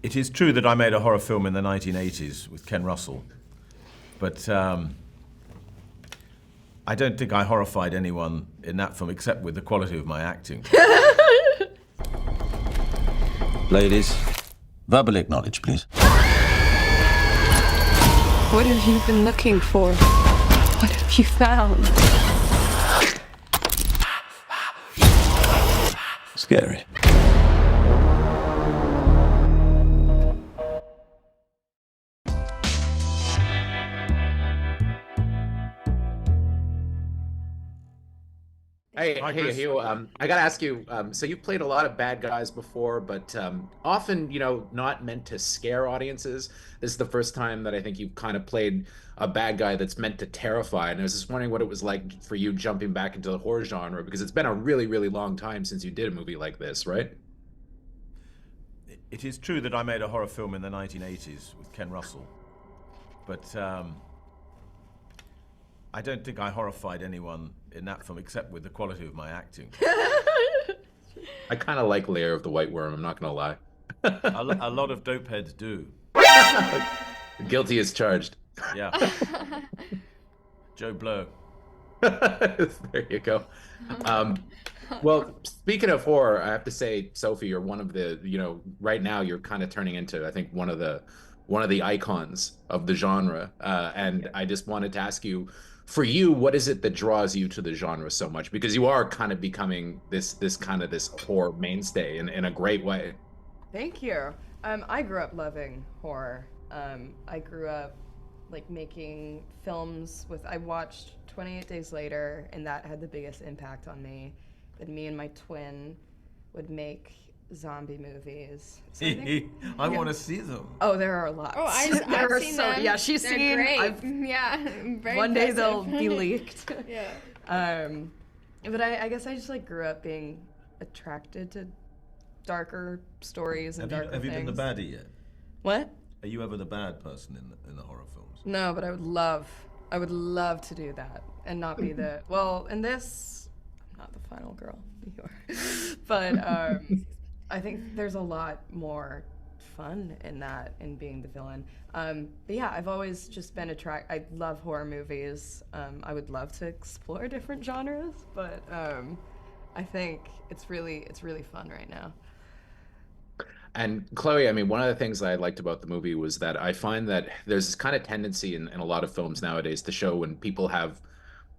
It is true that I made a horror film in the 1980s with Ken Russell, but I don't think I horrified anyone in that film except with the quality of my acting. Ladies, verbally acknowledge, please. What have you been looking for? What have you found? Scary. Hey, Hi, hey, Chris. Hugh. I gotta ask you. So you've played a lot of bad guys before, but often, not meant to scare audiences. This is the first time that I think you've kind of played a bad guy that's meant to terrify. And I was just wondering what it was like for you jumping back into the horror genre, because it's been a really, really long time since you did a movie like this, right? It is true that I made a horror film in the 1980s with Ken Russell, but I don't think I horrified anyone in that film except with the quality of my acting. I kind of like Lair of the White Worm. I'm not gonna lie. A lot of dope heads do. Guilty as charged. Yeah. JoBlo. There you go. Well, speaking of horror, I have to say, Sophie, you're one of the, right now you're kind of turning into, I think, one of the icons of the genre. And I just wanted to ask you, for you, what is it that draws you to the genre so much? Because you are kind of becoming this horror mainstay in a great way. Thank you. I grew up loving horror. I grew up making films I watched 28 Days Later, and that had the biggest impact on me. That me and my twin would make zombie movies. So I want to see them. Oh, there are lots. Oh, I've seen them. Yeah, she's They're seen. great. Yeah, very One day impressive. they'll be leaked. Yeah. But I guess I just grew up being attracted to darker stories and darker things. Have you been the baddie yet? What? Are you ever the bad person in the horror films? No, but I would love to do that and not be the, well, in this, I'm not the final girl, you are. But I think there's a lot more fun in that, in being the villain. But yeah, I've always just been I love horror movies. I would love to explore different genres, but I think it's really fun right now. And Chloe, I mean, one of the things that I liked about the movie was that I find that there's this kind of tendency in a lot of films nowadays to show when people have,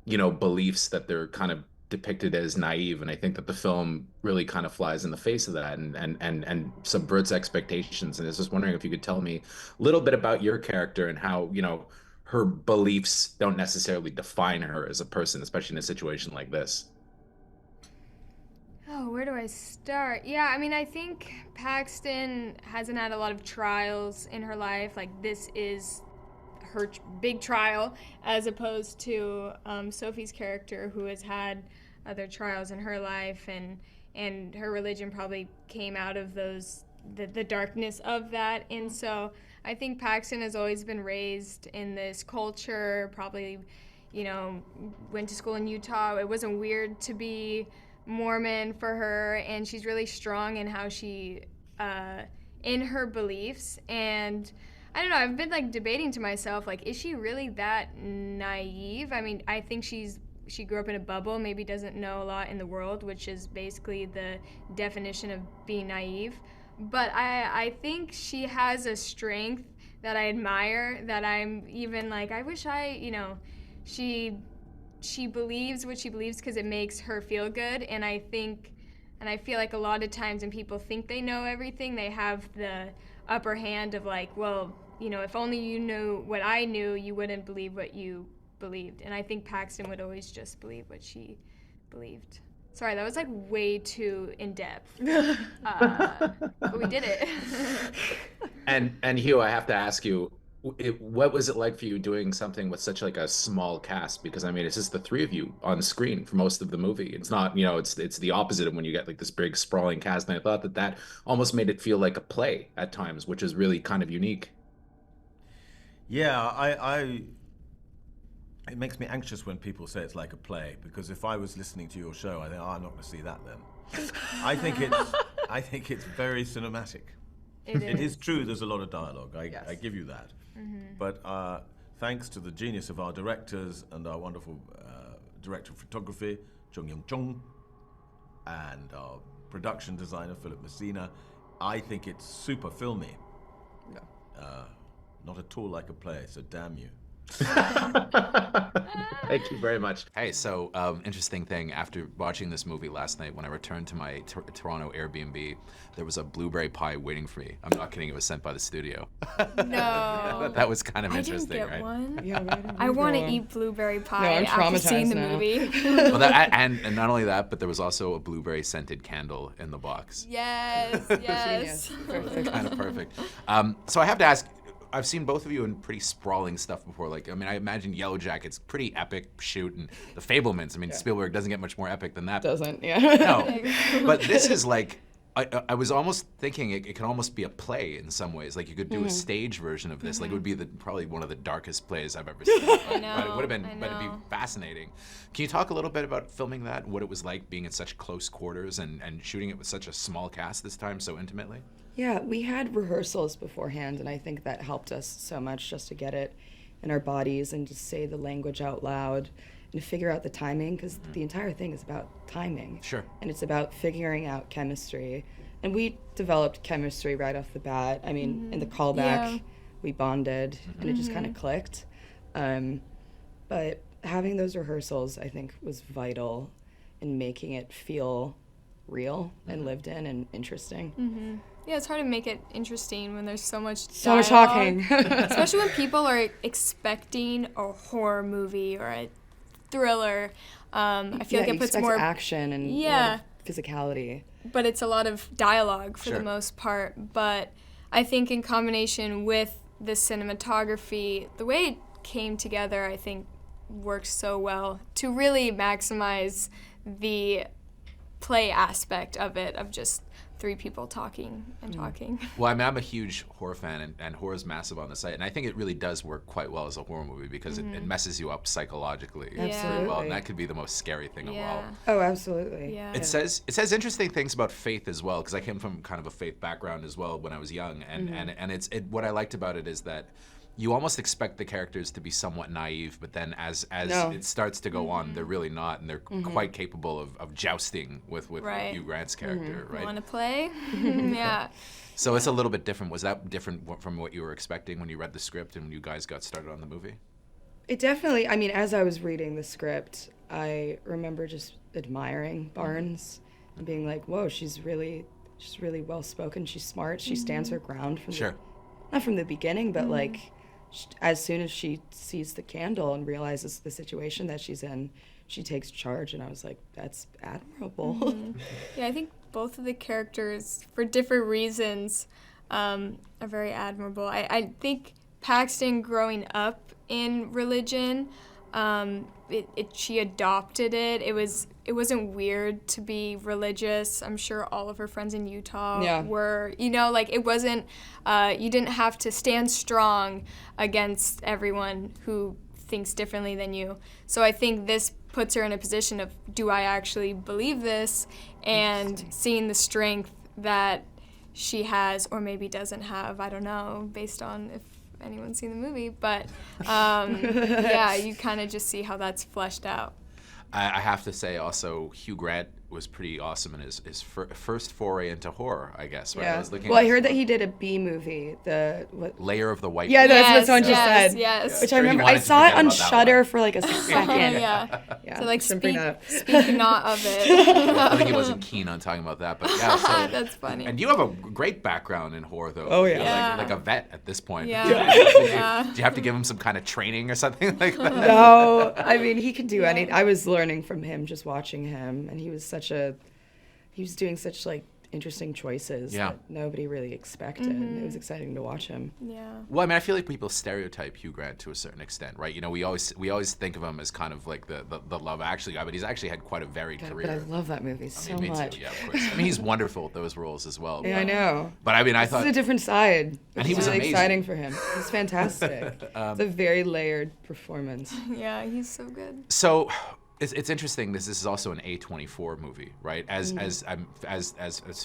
beliefs that they're kind of depicted as naive. And I think that the film really kind of flies in the face of that and subverts expectations. And I was just wondering if you could tell me a little bit about your character and how, her beliefs don't necessarily define her as a person, especially in a situation like this. Oh, where do I start? Yeah, I mean, I think Paxton hasn't had a lot of trials in her life. This is her big trial, as opposed to Sophie's character, who has had other trials in her life, and her religion probably came out of the darkness of that. And so I think Paxton has always been raised in this culture, probably, went to school in Utah. It wasn't weird to be Mormon for her, and she's really strong in how she in her beliefs. And I don't know, I've been debating to myself, is she really that naive? I mean, I think she grew up in a bubble, maybe doesn't know a lot in the world, which is basically the definition of being naive. But I think she has a strength that I admire, that I'm even I wish she believes what she believes because it makes her feel good. And I feel like a lot of times when people think they know everything, they have the upper hand of well, if only you knew what I knew, you wouldn't believe what you believed. And I think Paxton would always just believe what she believed. Sorry, that was way too in-depth. But we did it. And Hugh, I have to ask you, what was it like for you doing something with such a small cast? Because I mean, it's just the three of you on screen for most of the movie. It's not, it's the opposite of when you get this big sprawling cast. And I thought that almost made it feel like a play at times, which is really kind of unique. Yeah, it makes me anxious when people say it's like a play, because if I was listening to your show, I think, I'm not going to see that then. I think it's very cinematic. It is true. There's a lot of dialogue. Yes. I give you that. But thanks to the genius of our directors and our wonderful director of photography, Chung Young Chung, and our production designer, Philip Messina, I think it's super filmy. Yeah. Not at all like a play, so damn you. Thank you very much. Hey, so interesting thing, after watching this movie last night, when I returned to my Toronto Airbnb, there was a blueberry pie waiting for me. I'm not kidding, it was sent by the studio. No. That was kind of I interesting, didn't get right? one. Yeah, I want to eat blueberry pie I'm after seeing traumatized the now. movie. Well, and not only that, but there was also a blueberry scented candle in the box. Yes, yes. Perfect. Kind of perfect. So I have to ask, I've seen both of you in pretty sprawling stuff before. Like, I mean, I imagine Yellow Jacket's pretty epic shoot, and The Fablemans. I mean, Spielberg doesn't get much more epic than that. Doesn't, yeah. No, but this is like, I was almost thinking it can almost be a play in some ways. Like you could do a stage version of this. Like it would be probably one of the darkest plays I've ever seen. But it would have been, but it'd be fascinating. Can you talk a little bit about filming that? What it was like being in such close quarters and shooting it with such a small cast this time so intimately? Yeah, we had rehearsals beforehand, and I think that helped us so much just to get it in our bodies and just say the language out loud and figure out the timing, because the entire thing is about timing. Sure. And it's about figuring out chemistry. And we developed chemistry right off the bat. I mean, in the callback, we bonded, and it just kind of clicked. But having those rehearsals, I think, was vital in making it feel real and lived in and interesting. Yeah, it's hard to make it interesting when there's so much So much dialogue. talking. Especially when people are expecting a horror movie or a thriller. I feel like it puts more action and a lot of physicality. But it's a lot of dialogue for Sure. the most part. But I think in combination with the cinematography, the way it came together, I think, works so well to really maximize the play aspect of it, of just three people talking and talking. Well, I mean, I'm a huge horror fan, and horror's massive on the site, and I think it really does work quite well as a horror movie because it messes you up psychologically Yeah. very well, and that could be the most scary thing of all. Yeah. Oh, absolutely. Yeah. It says interesting things about faith as well, because I came from kind of a faith background as well when I was young, and it's what I liked about it is that you almost expect the characters to be somewhat naive, but then as it starts to go on, they're really not, and they're quite capable of jousting with Right. Hugh Grant's character, right? Want to play? Yeah. So it's a little bit different. Was that different from what you were expecting when you read the script and when you guys got started on the movie? It definitely, I mean, as I was reading the script, I remember just admiring Barnes and being like, whoa, she's really well spoken. She's smart. She stands her ground from not from the beginning, but like as soon as she sees the candle and realizes the situation that she's in, she takes charge. And I was like, that's admirable. Yeah, I think both of the characters, for different reasons, are very admirable. I think Paxton growing up in religion, she adopted it. It wasn't weird to be religious. I'm sure all of her friends in Utah were, like it wasn't, you didn't have to stand strong against everyone who thinks differently than you. So I think this puts her in a position of, do I actually believe this? And seeing the strength that she has, or maybe doesn't have, I don't know, based on if anyone's seen the movie, but yeah, you kind of just see how that's fleshed out. I have to say also, Hugh Grant was pretty awesome in his first foray into horror, I guess. Right? Yeah. I heard that he did a B movie, Layer of the White. Yeah, that's what someone just yes, said. Yes. Which I remember, I saw it on Shudder for like a second. Yeah. Yeah. So like Shouldn't bring that up. speak not of it. I think he wasn't keen on talking about that, but yeah. So, That's funny. and you have a great background in horror, though. Oh, yeah. You're Yeah. like a vet at this point. Yeah. Yeah. Do you have to give him some kind of training or something like that? No, I mean, he could do anything. I was learning from him, just watching him, and he was doing such like interesting choices that nobody really expected. It was exciting to watch him. Yeah. Well, I mean, I feel like people stereotype Hugh Grant to a certain extent, right? We always think of him as kind of like the Love Actually guy, but he's actually had quite a varied career. But I love that movie so me much. too, yeah, of course. I mean, he's wonderful at those roles as well. Yeah, I know. But I mean, I This thought is a different side. And he was really amazing. exciting for him. He's fantastic. It's a very layered performance. Yeah, he's so good. so. It's interesting. This is also an A24 movie, right? As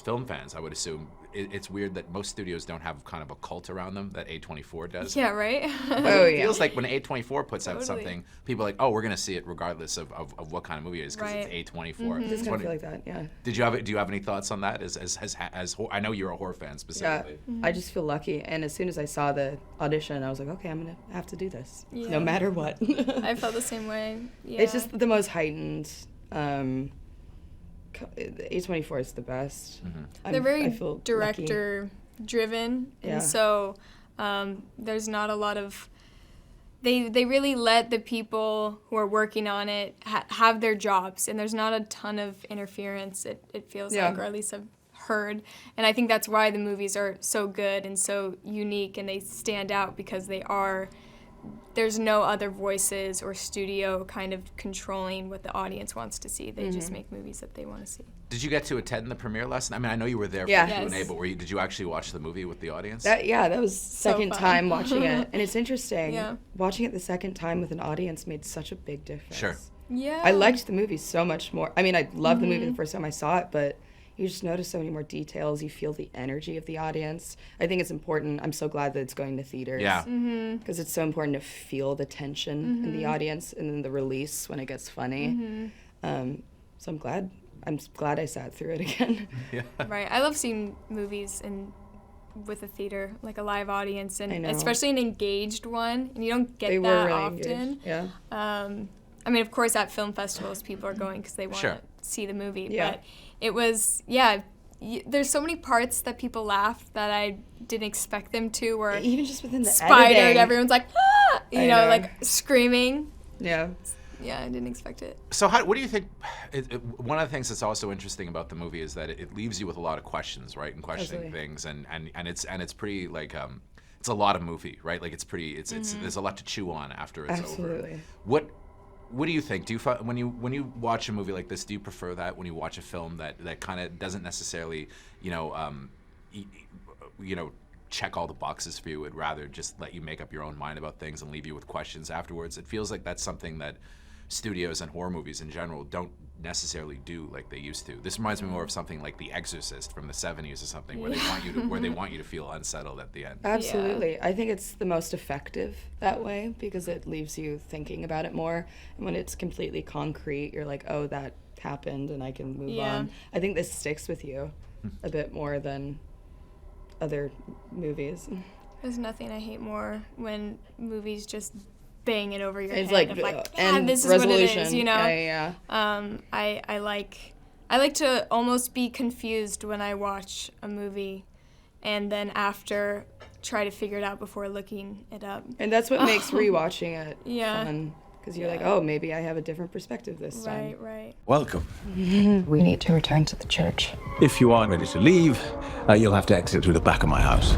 film fans, I would assume it's weird that most studios don't have kind of a cult around them that A24 does. Yeah, right? It feels like when A24 puts out something, people are like, oh, we're going to see it regardless of what kind of movie it is because it's A24. It does kind of feel like that, yeah. Do you have any thoughts on that? As I know you're a horror fan specifically. Yeah, I just feel lucky. And as soon as I saw the audition, I was like, okay, I'm going to have to do this, no matter what. I felt the same way. Yeah. It's just the most heightened. A24 is the best. They're very director-driven, and so there's not a lot of. They really let the people who are working on it have their jobs, and there's not a ton of interference. It feels like, or at least I've heard, and I think that's why the movies are so good and so unique, and they stand out because they are. There's no other voices or studio kind of controlling what the audience wants to see. They just make movies that they want to see. Did you get to attend the premiere last night? I mean, I know you were there for the Q&A, but did you actually watch the movie with the audience? That was second time watching it. And it's interesting. Watching it the second time with an audience made such a big difference. Sure. Yeah. I liked the movie so much more. I mean, I loved the movie the first time I saw it, but you just notice so many more details. You feel the energy of the audience. I think it's important. I'm so glad that it's going to theaters. Yeah. Because it's so important to feel the tension in the audience and then the release when it gets funny. So I'm glad I sat through it again. Yeah. Right. I love seeing movies with a theater, like a live audience, and especially an engaged one. And you don't get that really often. Engaged. Yeah. I mean, of course, at film festivals, people are going because they want to see the movie. Yeah. But it was, there's so many parts that people laughed that I didn't expect them to. Where even just within the spidered, editing. everyone's like, ah! You know, like screaming. Yeah. Yeah, I didn't expect it. So what do you think, one of the things that's also interesting about the movie is that it leaves you with a lot of questions, right? And questioning things, and it's pretty, like, it's a lot of movie, right? Like, it's pretty, it's there's a lot to chew on after it's over. What do you think? Do you when you watch a movie like this, do you prefer that when you watch a film that kind of doesn't necessarily, check all the boxes for you? It'd rather just let you make up your own mind about things and leave you with questions afterwards. It feels like that's something that studios and horror movies in general don't necessarily do like they used to. This reminds me more of something like The Exorcist from the 70s or something, where they want you to feel unsettled at the end. Absolutely. I think it's the most effective that way because it leaves you thinking about it more. And when it's completely concrete, you're like, oh, that happened and I can move on. I think this sticks with you a bit more than other movies. There's nothing I hate more when movies just bang it over your head. It's like, and this is resolution. What it is, you know? Yeah. I like to almost be confused when I watch a movie and then after try to figure it out before looking it up. And that's what makes rewatching it Yeah. fun. Because you're like, oh, maybe I have a different perspective this time. Right. Welcome. We need to return to the church. If you aren't ready to leave, you'll have to exit through the back of my house.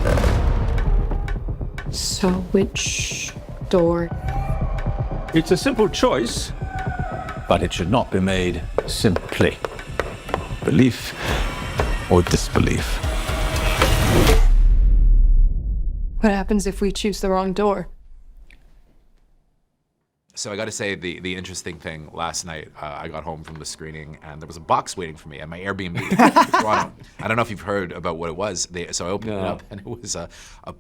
So which door? It's a simple choice, but it should not be made simply. Belief or disbelief. What happens if we choose the wrong door? So I got to say, the interesting thing last night, I got home from the screening and there was a box waiting for me at my Airbnb. I don't know if you've heard about what it was. So I opened it up and it was a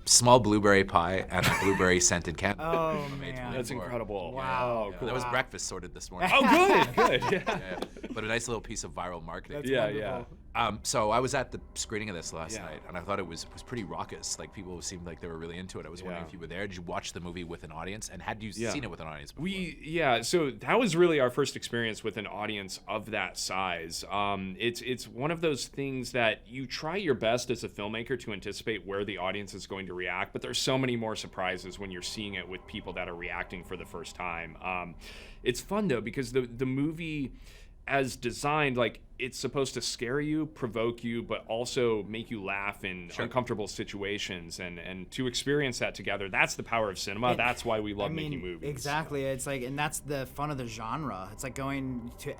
small blueberry pie and a blueberry scented candle. Oh man, that's incredible! Wow, cool. That was breakfast sorted this morning. Oh, good. Yeah. But a nice little piece of viral marketing. That's Yeah. So I was at the screening of this last night, and I thought it was pretty raucous. Like, people seemed like they were really into it. I was wondering if you were there. Did you watch the movie with an audience? And had you seen it with an audience before? So that was really our first experience with an audience of that size. It's one of those things that you try your best as a filmmaker to anticipate where the audience is going to react, but there's so many more surprises when you're seeing it with people that are reacting for the first time. It's fun, though, because the movie, as designed, like, it's supposed to scare you, provoke you, but also make you laugh in uncomfortable situations, and to experience that together, that's the power of cinema. That's why we love making movies. Exactly. It's like, and that's the fun of the genre. It's like going to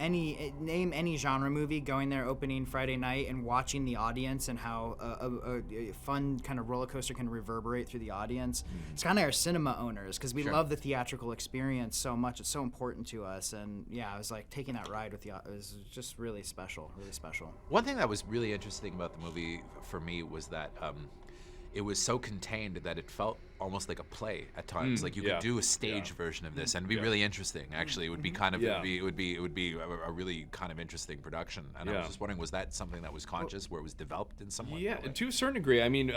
name any genre movie, going there opening Friday night and watching the audience and how a fun kind of roller coaster can reverberate through the audience. It's kind of our cinema owners, because we love the theatrical experience so much. It's so important to us, and I was like taking that ride with it was just really special. special, really special. One thing that was really interesting about the movie for me was that it was so contained that it felt almost like a play at times. Like you could do a stage version of this and it'd be really interesting. Actually, it would be kind of it would be a really kind of interesting production. And I was just wondering, was that something that was conscious, where it was developed in some way? Yeah, to a certain degree. I mean,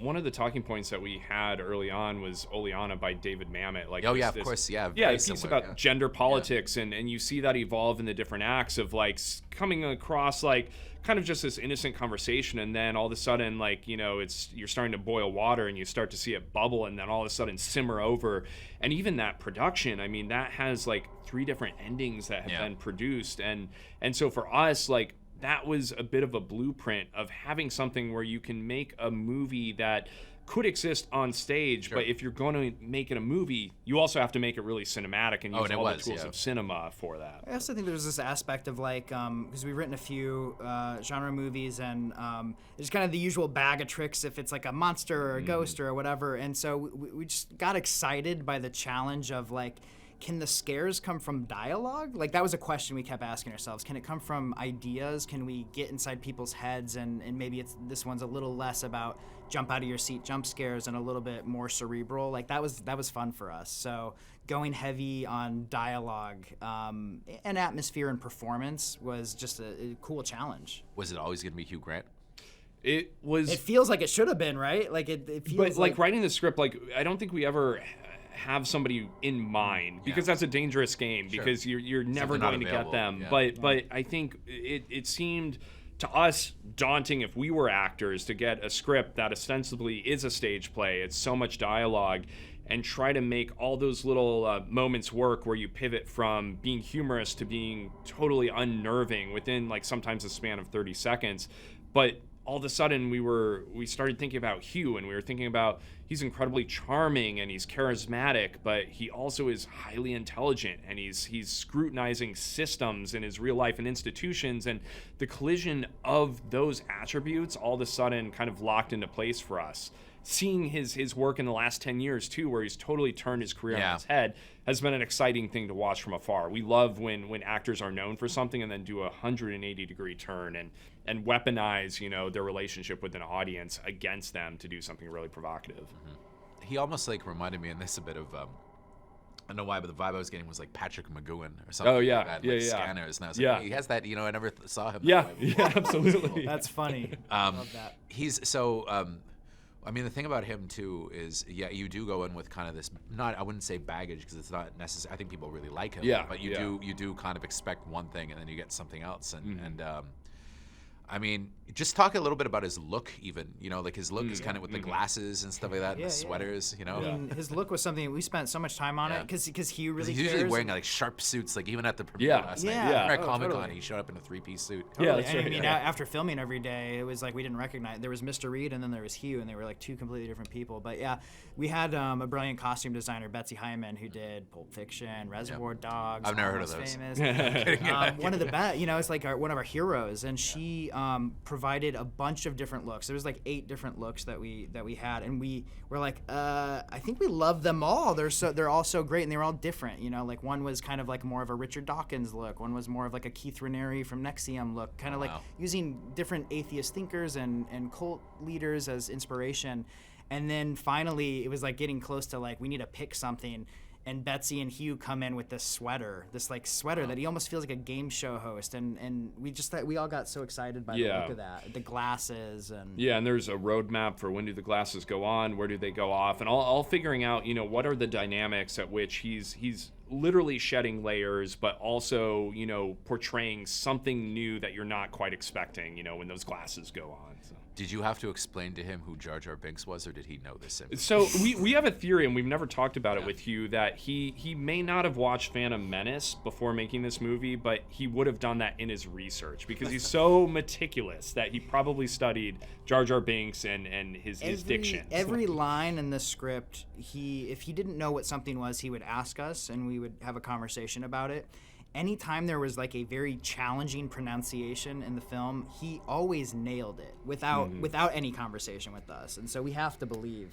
one of the talking points that we had early on was Oleana by David Mamet. Like, of course, a piece about gender politics, and you see that evolve in the different acts of like coming across like kind of just this innocent conversation, and then all of a sudden, like, you know, you're starting to boil water and you start to see it bubble and then all of a sudden simmer over. And even that production, I mean, that has like 3 different endings that have been produced, and so for us, like, that was a bit of a blueprint of having something where you can make a movie that could exist on stage, but if you're going to make it a movie, you also have to make it really cinematic and use all the tools of cinema for that. I also think there's this aspect of like, because we've written a few genre movies, and there's kind of the usual bag of tricks if it's like a monster or a ghost or whatever, and so we just got excited by the challenge of like, can the scares come from dialogue? Like, that was a question we kept asking ourselves. Can it come from ideas? Can we get inside people's heads, and maybe this one's a little less about jump out of your seat jump scares and a little bit more cerebral. Like, that was fun for us. So going heavy on dialogue and atmosphere and performance was just a cool challenge. Was it always going to be Hugh Grant? It was. It feels like it should have been, right? Like it feels. But like writing the script, like, I don't think we ever have somebody in mind, because that's a dangerous game, because you're never going to get them. But I think it seemed to us daunting, if we were actors, to get a script that ostensibly is a stage play. It's so much dialogue, and try to make all those little moments work, where you pivot from being humorous to being totally unnerving within like sometimes a span of 30 seconds. But all of a sudden we started thinking about Hugh, and we were thinking about, he's incredibly charming and he's charismatic, but he also is highly intelligent, and he's scrutinizing systems in his real life and institutions, and the collision of those attributes all of a sudden kind of locked into place for us. Seeing his work in the last 10 years too, where he's totally turned his career on its head, has been an exciting thing to watch from afar. We love when actors are known for something and then do a 180-degree turn and weaponize, you know, their relationship with an audience against them to do something really provocative. He almost like reminded me in this a bit of I don't know why, but the vibe I was getting was like Patrick McGowan or something. Oh yeah, like that, like Scanners. And I was like, he has that. You know, I never saw him. Yeah, absolutely. That's funny. I love that. He's so. I mean, the thing about him too is, you do go in with kind of this, I wouldn't say baggage, because it's not necessary. I think people really like him. Yeah. But you do kind of expect one thing, and then you get something else, and I mean, just talk a little bit about his look, even. You know, like his look is kind of with the glasses and stuff like that, and the sweaters. You know, I mean, his look was something we spent so much time on it, because Hugh really he's usually wearing like sharp suits, like even at the premiere last night. At Comic-Con, he showed up in a 3-piece suit. Totally. Yeah, and I mean, after filming every day, it was like we didn't recognize. There was Mr. Reed, and then there was Hugh, and they were like 2 completely different people. But yeah, we had a brilliant costume designer, Betsy Hyman, who did Pulp Fiction, Reservoir Dogs. I've never heard of those. Famous. One of the best, you know, it's like one of our heroes, and she provided a bunch of different looks. There was like 8 different looks that we had, and we were like, I think we love them all. They're all so great, and they were all different. You know, like one was kind of like more of a Richard Dawkins look. One was more of like a Keith Raniere from NXIVM look, kind of like using different atheist thinkers and cult leaders as inspiration. And then finally, it was like getting close to like, we need to pick something. And Betsy and Hugh come in with this sweater that he almost feels like a game show host, and we all got so excited by the look of that, the glasses and and there's a roadmap for when do the glasses go on, where do they go off, and all figuring out, you know, what are the dynamics at which he's literally shedding layers, but also, you know, portraying something new that you're not quite expecting, you know, when those glasses go on. So. Did you have to explain to him who Jar Jar Binks was, or did he know this? So we have a theory, and we've never talked about it with Hugh, that he may not have watched Phantom Menace before making this movie, but he would have done that in his research, because he's so meticulous that he probably studied Jar Jar Binks and his diction. Every line in the script, if he didn't know what something was, he would ask us, and we would have a conversation about it. Anytime there was like a very challenging pronunciation in the film, he always nailed it without any conversation with us. And so we have to believe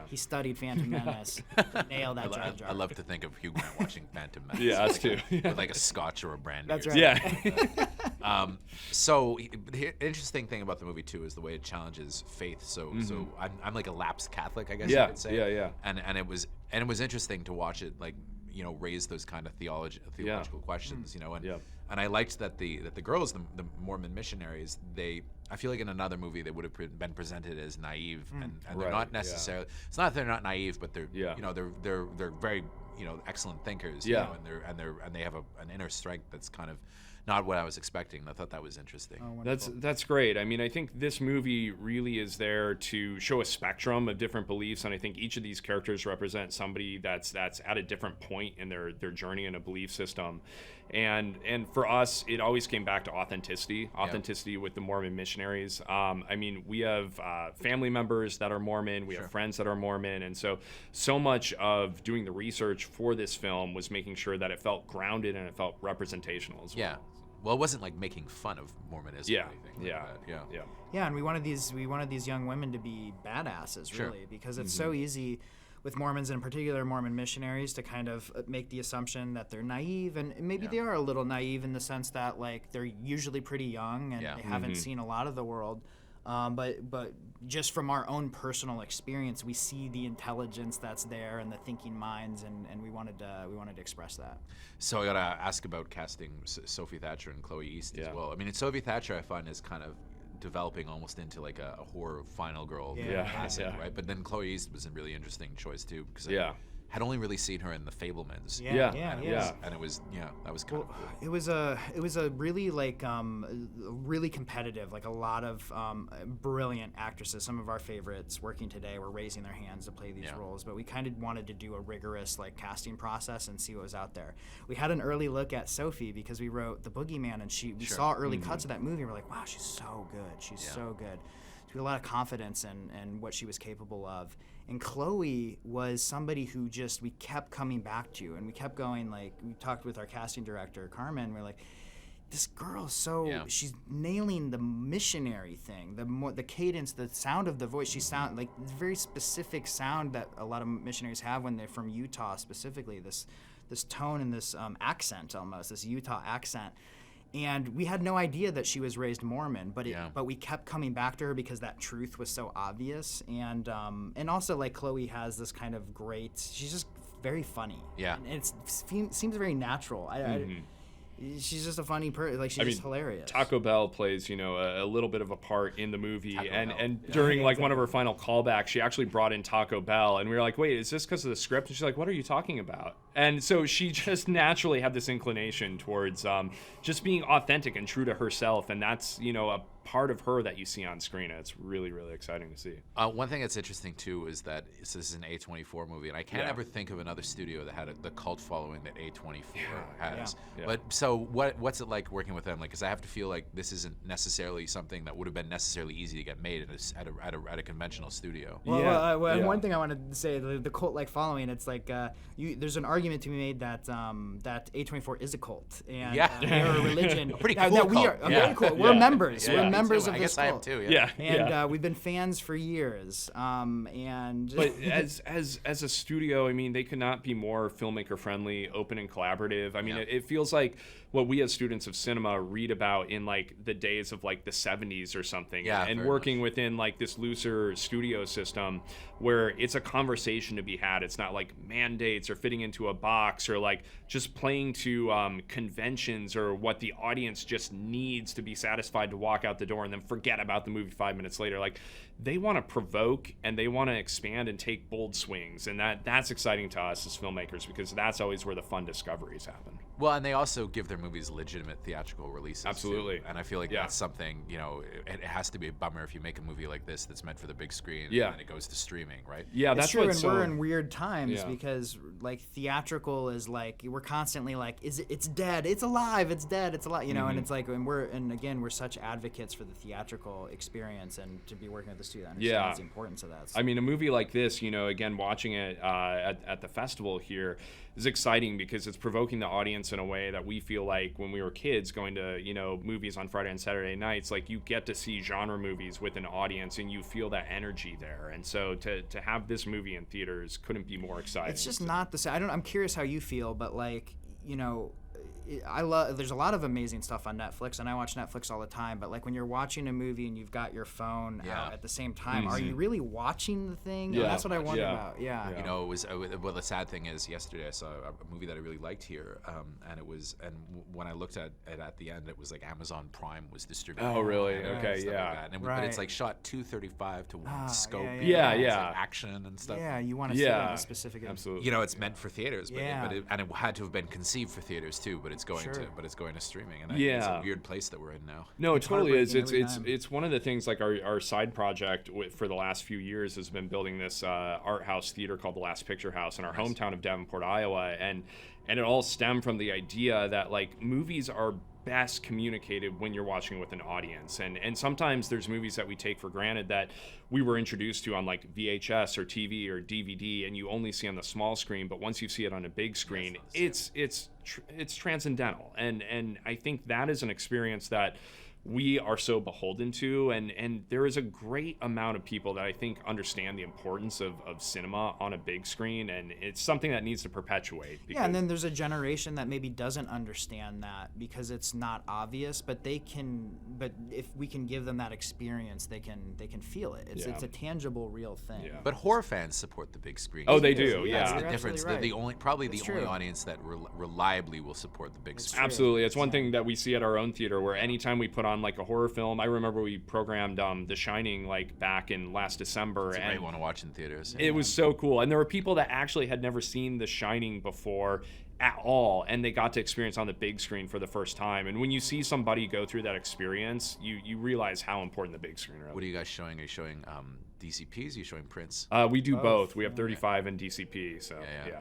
he studied Phantom Menace, nailed that Jar Jar. I love to think of Hugh Grant watching Phantom Menace. Yeah, us too. With like a scotch or a brandy. That's right. Yeah. So the interesting thing about the movie too is the way it challenges faith. So I'm like a lapsed Catholic, I guess you could say. Yeah. And it was interesting to watch it, like, you know, raise those kind of theological questions, you know, and I liked that the girls, the Mormon missionaries, I feel like in another movie they would have been presented as naive, and they're not necessarily. It's not that they're not naive, but they're you know, they're very, you know, excellent thinkers. You know, and they have an inner strength that's kind of not what I was expecting. I thought that was interesting. Oh, that's great. I mean, I think this movie really is there to show a spectrum of different beliefs, and I think each of these characters represent somebody that's at a different point in their journey in a belief system. And for us, it always came back to authenticity with the Mormon missionaries. I mean, we have family members that are Mormon, we have friends that are Mormon, and so much of doing the research for this film was making sure that it felt grounded and it felt representational as well. Yeah. Well, it wasn't like making fun of Mormonism or anything like that. Yeah, and we wanted these young women to be badasses, really, because it's so easy with Mormons, and in particular Mormon missionaries, to kind of make the assumption that they're naive, and maybe they are a little naive in the sense that, like, they're usually pretty young and they haven't seen a lot of the world. But just from our own personal experience, we see the intelligence that's there and the thinking minds, and we wanted to express that. So I gotta ask about casting Sophie Thatcher and Chloe East as well. I mean, Sophie Thatcher I find is kind of developing almost into like a horror final girl classic, right? But then Chloe East was a really interesting choice too, because I had only really seen her in The Fabelmans. And it was that was kind of cool. It was a really like really competitive, like a lot of brilliant actresses. Some of our favorites working today were raising their hands to play these roles, but we kind of wanted to do a rigorous like casting process and see what was out there. We had an early look at Sophie because we wrote The Boogeyman, and we saw early cuts of that movie, and we're like, wow, she's so good. She's so good. So we had a lot of confidence in what she was capable of. And Chloe was somebody who we kept coming back to, and we kept going, like, we talked with our casting director, Carmen, we're like, this girl's she's nailing the missionary thing, the cadence, the sound of the voice. She sound like this very specific sound that a lot of missionaries have when they're from Utah specifically, this tone and this accent almost, this Utah accent. And we had no idea that she was raised Mormon, but we kept coming back to her because that truth was so obvious. And also, like, Chloe has this kind of she's just very funny. Yeah. And it seems very natural. She's just a funny person. Like, she's just hilarious. Taco Bell plays, you know, a little bit of a part in the movie, and during like one of her final callbacks, she actually brought in Taco Bell, and we were like, wait, is this because of the script? And she's like, what are you talking about? And so she just naturally had this inclination towards just being authentic and true to herself, and that's, you know, a part of her that you see on screen. And it's really, really exciting to see. One thing that's interesting too is that this is an A24 movie, and I can't ever think of another studio that had the cult following that A24 has. But so what's it like working with them? Like, because I have to feel like this isn't necessarily something that would have been necessarily easy to get made at a conventional studio. One thing I wanted to say, the cult-like following, it's like there's an argument to be made that A24 is a cult, and they're a religion. A pretty cool cult. Very cool. We're members. We're members of I this guess cult. I have too. And we've been fans for years. But as a studio, I mean, they could not be more filmmaker friendly, open and collaborative. I mean, it feels like what we as students of cinema read about in like the days of like the 70s or something, and working within like this looser studio system where it's a conversation to be had. It's not like mandates or fitting into a box or like just playing to conventions or what the audience just needs to be satisfied to walk out the door and then forget about the movie 5 minutes later. Like, they want to provoke and they want to expand and take bold swings, and that's exciting to us as filmmakers, because that's always where the fun discoveries happen. Well, and they also give their movies legitimate theatrical releases. Absolutely. Too. And I feel like that's something, you know, it has to be a bummer if you make a movie like this that's meant for the big screen and then it goes to streaming, right? Yeah, it's that's true, what's and we're in weird times because like theatrical is like, we're constantly like, it's dead, it's alive, it's dead, it's alive, you know, and it's like, and we're such advocates for the theatrical experience, and to be working at the studio, understands the importance of that. So. I mean, a movie like this, you know, again, watching it at the festival here is exciting because it's provoking the audience in a way that we feel like when we were kids going to, you know, movies on Friday and Saturday nights, like you get to see genre movies with an audience and you feel that energy there. And so to have this movie in theaters couldn't be more exciting. It's just not the same. I'm curious how you feel, but like, you know, there's a lot of amazing stuff on Netflix, and I watch Netflix all the time, but like when you're watching a movie and you've got your phone out at the same time, are you really watching the thing? Yeah. That's what I wonder about. Yeah. You know, it was well. The sad thing is, yesterday I saw a movie that I really liked here, when I looked at it at the end, it was like Amazon Prime was distributing. Oh, really? it, Okay, stuff yeah. like that. But it's like shot 235 to 1 scope. yeah. It's like action and stuff. Yeah, you want to see it in a specific. Absolutely. You know, it's meant for theaters, but Yeah. it had to have been conceived for theaters too. But it's going to streaming, and it's a weird place that we're in now. No, it totally is. heartbreaking It's every time. it's one of the things, like our side project for the last few years has been building this art house theater called the Last Picture House in our hometown of Davenport, Iowa, and it all stemmed from the idea that like movies are best communicated when you're watching with an audience, and sometimes there's movies that we take for granted that we were introduced to on like VHS or TV or DVD, and you only see on the small screen, but once you see it on a big screen, it's transcendental, and I think that is an experience that we are so beholden to, and there is a great amount of people that I think understand the importance of cinema on a big screen, and it's something that needs to perpetuate. Yeah, and then there's a generation that maybe doesn't understand that because it's not obvious, but if we can give them that experience, they can feel it. It's a tangible, real thing. Yeah. But horror fans support the big screen. Oh, they do. Yeah. That's Yeah. the difference. Right. They're the only true. audience that reliably will support the big screen. Absolutely. It's one thing that we see at our own theater, where anytime we put on like a horror film, I remember we programmed The Shining like back in last December, It's a and great one to watch in theaters. it was so cool. And there were people that actually had never seen The Shining before at all, and they got to experience on the big screen for the first time. And when you see somebody go through that experience, you realize how important the big screen is. What are you guys showing? Are you showing DCPs? Are you showing prints? We do both. We have 35 and DCP. So yeah.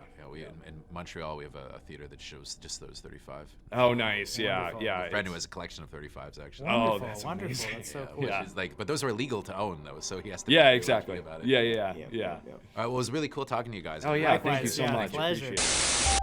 In Montreal, we have a theater that shows just those 35. Oh, nice. Yeah. Wonderful. Yeah. A friend who has a collection of 35s actually. Oh, Wonderful, that's wonderful. amazing. That's so cool. Which Yeah. is like, but those are illegal to own though, so he has to. Yeah. be Exactly. about it. Yeah. All right. Well, it was really cool talking to you guys. Oh yeah. Thank you Likewise, so yeah, much. pleasure. Appreciate it.